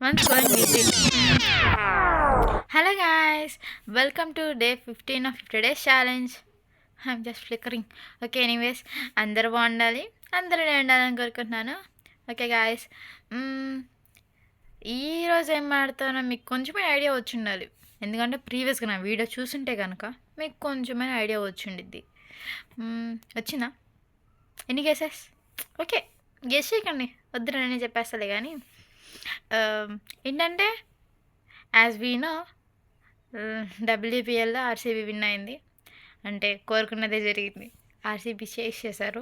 Once going visit. Hello guys, welcome to day 15 of today's challenge. I'm just flickering. Okay, anyways, అందరూ బాగుండాలి, అందరూ నేను ఉండాలని కోరుకుంటున్నాను. ఓకే గాయస్, ఈరోజు ఏం మాడతానో మీకు కొంచెమే ఐడియా వచ్చి ఉండాలి. ఎందుకంటే ప్రీవియస్గా నా వీడియో చూసుంటే కనుక మీకు కొంచెమే ఐడియా వచ్చి ఉండిద్ది. వచ్చిందా? ఎన్ని గెసెస్? ఓకే, గెస్ చేయకండి, వద్దు నేనే చెప్పేస్తాలే. కానీ ఏంటంటే యాజ్ వీ నో డబ్ల్యూపీఎల్లో ఆర్సీబీ విన్ అయింది. అంటే కోరుకున్నదే జరిగింది, ఆర్సీబీ చేశారు.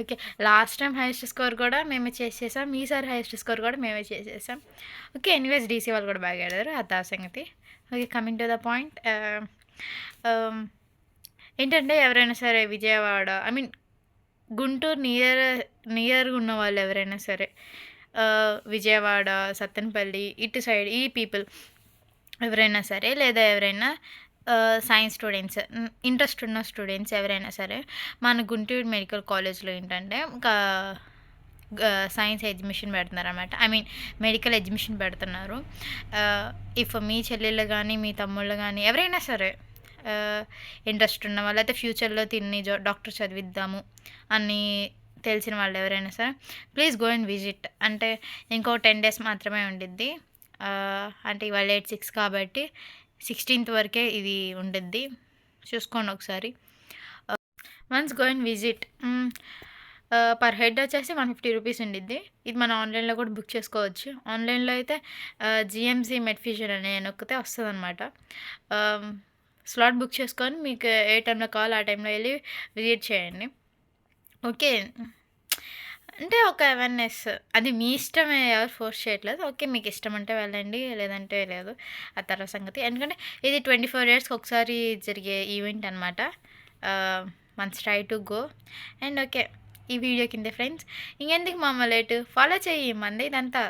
Okay, last time highest score కూడా మేమే చేసేసాం, ఈసారి హైయెస్ట్ స్కోర్ కూడా మేమే చేసేసాం. ఓకే, ఎనీవేస్ డీసీ వాళ్ళు కూడా బాగా ఆడారు, అది ఆ సంగతి. Okay, coming to the point. ఏంటంటే ఎవరైనా సరే విజయవాడ, ఐ మీన్ గుంటూరు నియర్గా ఉన్న వాళ్ళు ఎవరైనా సరే, విజయవాడ, సత్తెనపల్లి ఇటు సైడ్ ఈ పీపుల్ ఎవరైనా సరే, లేదా ఎవరైనా సైన్స్ స్టూడెంట్స్, ఇంట్రెస్ట్ ఉన్న స్టూడెంట్స్ ఎవరైనా సరే, మన గుంటూరు మెడికల్ కాలేజ్లో ఏంటంటే ఒక సైన్స్ ఎగ్జిబిషన్ పెడుతున్నారు అనమాట. ఐ మీన్ మెడికల్ ఎగ్జిబిషన్ పెడుతున్నారు. ఇఫ్ మీ చెల్లెళ్ళు కానీ మీ తమ్ముళ్ళు కానీ ఎవరైనా సరే ఇంట్రెస్ట్ ఉన్న వాళ్ళు, అయితే ఫ్యూచర్లో తిని డాక్టర్ చదివిద్దాము అని తెలిసిన వాళ్ళు ఎవరైనా సరే, ప్లీజ్ గో అండ్ విజిట్. అంటే ఇంకో 10 days మాత్రమే ఉండిద్ది. అంటే ఇవాళ 8/6 కాబట్టి 16th వరకే ఇది ఉండిద్ది, చూసుకోండి ఒకసారి. Once go and visit. Per head వచ్చేసి 150 రూపీస్ ఉండిద్ది. ఇది మనం ఆన్లైన్లో కూడా బుక్ చేసుకోవచ్చు. ఆన్లైన్లో అయితే జిఎంసి మెడ్ఫిషన్ అనే నొక్కితే వస్తుంది అనమాట. స్లాట్ బుక్ చేసుకొని మీకు ఏ టైంలో కావాలో ఆ టైంలో వెళ్ళి విజిట్ చేయండి. ఓకే, అంటే ఒక అవేర్నెస్, అది మీ ఇష్టమే, ఎవరు ఫోర్స్ చేయట్లేదు. ఓకే, మీకు ఇష్టం అంటే వెళ్ళండి, లేదంటే లేదు, ఆ తర్వాత సంగతి. ఎందుకంటే ఇది 24 yearsకి ఒకసారి జరిగే ఈవెంట్ అనమాట. Once try to go. And okay, ఈ వీడియో కింద ఫ్రెండ్స్ ఇంకెందుకు మమ్మ లేటు, ఫాలో చెయ్యి, మంది ఇదంతా.